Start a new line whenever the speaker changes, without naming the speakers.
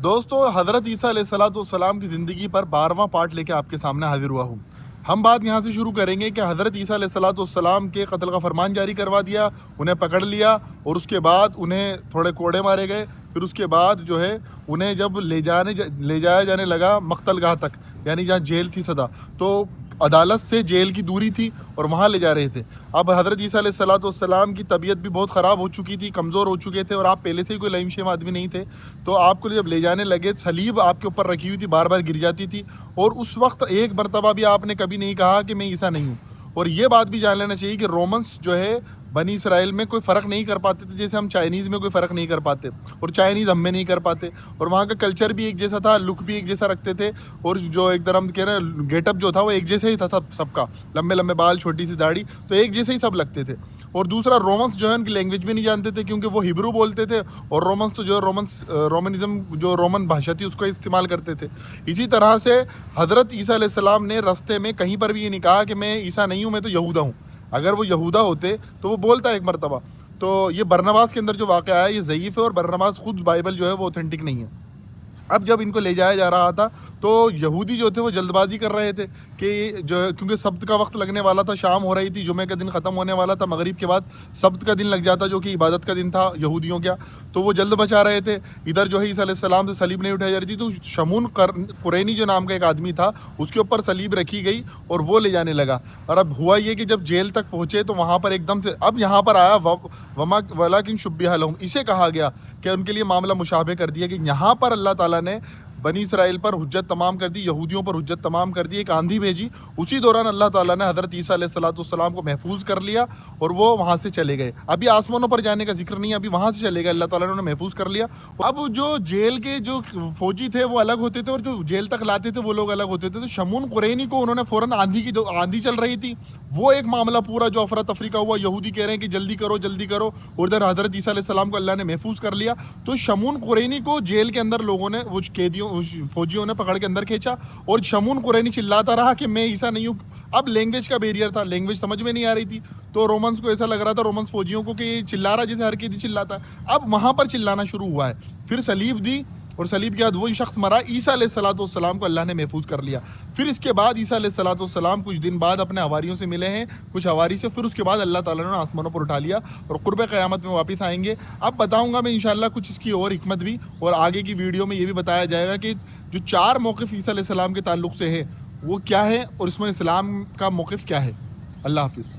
دوستو حضرت عیسیٰ علیہ السلام کی زندگی پر 12واں پارٹ لے کے آپ کے سامنے حاضر ہوا ہوں۔ ہم بات یہاں سے شروع کریں گے کہ حضرت عیسیٰ علیہ السلام کے قتل کا فرمان جاری کروا دیا، انہیں پکڑ لیا اور اس کے بعد انہیں تھوڑے کوڑے مارے گئے۔ پھر اس کے بعد جو ہے انہیں جب لے جایا جانے لگا مقتل گاہ تک، یعنی جہاں جیل تھی صدا، تو عدالت سے جیل کی دوری تھی اور وہاں لے جا رہے تھے۔ اب حضرت عیسیٰ علیہ السلام کی طبیعت بھی بہت خراب ہو چکی تھی، کمزور ہو چکے تھے، اور آپ پہلے سے ہی کوئی لئیم شیم آدمی نہیں تھے، تو آپ کو جب لے جانے لگے صلیب آپ کے اوپر رکھی ہوئی تھی، بار بار گر جاتی تھی، اور اس وقت ایک مرتبہ بھی آپ نے کبھی نہیں کہا کہ میں عیسیٰ نہیں ہوں۔ اور یہ بات بھی جان لینا چاہیے کہ رومنس جو ہے بنی اسرائیل میں کوئی فرق نہیں کر پاتے تھے، جیسے ہم چائنیز میں کوئی فرق نہیں کر پاتے، اور چائنیز ہم میں نہیں کر پاتے، اور وہاں کا کلچر بھی ایک جیسا تھا، لک بھی ایک جیسا رکھتے تھے، اور جو ایک طرح ہم کہہ رہے ہیں گیٹ اپ جو تھا وہ ایک جیسا ہی تھا سب کا، لمبے لمبے بال، چھوٹی سی داڑھی، تو ایک جیسے ہی سب لگتے تھے۔ اور دوسرا رومنس جو ہے ان کی لینگویج بھی نہیں جانتے تھے، کیونکہ وہ ہبرو بولتے تھے، اور رومنس تو جو رومنزم جو رومن بھاشا تھی اس کو استعمال کرتے تھے۔ اسی طرح سے حضرت عیسیٰ علیہ السلام نے رستے میں کہیں پر بھی یہ نہیں کہا کہ میں عیسیٰ نہیں ہوں، میں تو یہودا ہوں۔ اگر وہ یہودا ہوتے تو وہ بولتا ایک مرتبہ۔ تو یہ برنباس کے اندر جو واقعہ ہے یہ ضعیف ہے، اور برنباس خود بائبل جو ہے وہ اوتھینٹک نہیں ہے۔ اب جب ان کو لے جایا جا رہا تھا تو یہودی جو تھے وہ جلد بازی کر رہے تھے کہ جو کیونکہ سبت کا وقت لگنے والا تھا، شام ہو رہی تھی، جمعہ کا دن ختم ہونے والا تھا، مغرب کے بعد سبت کا دن لگ جاتا جو کہ عبادت کا دن تھا یہودیوں کا، تو وہ جلد بچا رہے تھے۔ ادھر جو ہے عیسیٰ علیہ السلام سے صلیب نہیں اٹھائی جا رہی تھی، تو شمون قرینی جو نام کا ایک آدمی تھا اس کے اوپر صلیب رکھی گئی اور وہ لے جانے لگا۔ اور اب ہوا یہ کہ جب جیل تک پہنچے تو وہاں پر ایک دم سے اب یہاں پر آیا وَلَٰكِن شُبِّهَ لَهُمْ، اسے کہا گیا کہ ان کے لیے معاملہ مشابہ کر دیا کہ یہاں پر اللہ تعالیٰ نے بنی اسرائیل پر حجت تمام کر دی، یہودیوں پر حجت تمام کر دی، ایک آندھی بھیجی، اسی دوران اللہ تعالیٰ نے حضرت عیسیٰ علیہ السلام کو محفوظ کر لیا اور وہ وہاں سے چلے گئے۔ ابھی آسمانوں پر جانے کا ذکر نہیں ہے، ابھی وہاں سے چلے گئے، اللہ تعالیٰ نے انہیں محفوظ کر لیا۔ اب جو جیل کے جو فوجی تھے وہ الگ ہوتے تھے، اور جو جیل تک لاتے تھے وہ لوگ الگ ہوتے تھے۔ تو شمون قرینی کو انہوں نے فوراً آندھی چل رہی تھی، وہ ایک معاملہ پورا جو افراتفری کا ہوا، یہودی کہہ رہے ہیں کہ جلدی کرو جلدی کرو، اور ادھر حضرت عیسیٰ علیہ السلام کو اللہ نے محفوظ کر لیا۔ تو شمون قرینی کو جیل کے اندر لوگوں نے، وہ فوجیوں نے پکڑ کے اندر کھینچا، اور شمون قرینی چلاتا رہا کہ میں عیسیٰ نہیں ہوں۔ اب لینگویج کا بیریئر تھا، لینگویج سمجھ میں نہیں آ رہی تھی، تو رومنس کو ایسا لگ رہا تھا، رومنس فوجیوں کو، کہ یہ چلا رہا جیسے ہر قیدی چلاتا ہے۔ اب وہاں پر چلانا شروع ہوا ہے، پھر صلیب دی، اور صلیب کے بعد وہی شخص مرا، عیسیٰ علیہ السلام کو اللہ نے محفوظ کر لیا۔ پھر اس کے بعد عیسیٰ علیہ السلام کچھ دن بعد اپنے حواریوں سے ملے ہیں، کچھ حواری سے، پھر اس کے بعد اللہ تعالیٰ نے آسمانوں پر اٹھا لیا اور قرب قیامت میں واپس آئیں گے۔ اب بتاؤں گا میں انشاءاللہ کچھ اس کی اور حکمت بھی، اور آگے کی ویڈیو میں یہ بھی بتایا جائے گا کہ جو 4 موقف عیسیٰ علیہ السلام کے تعلق سے ہے وہ کیا ہے، اور اس میں اسلام کا موقف کیا ہے۔ اللہ حافظ۔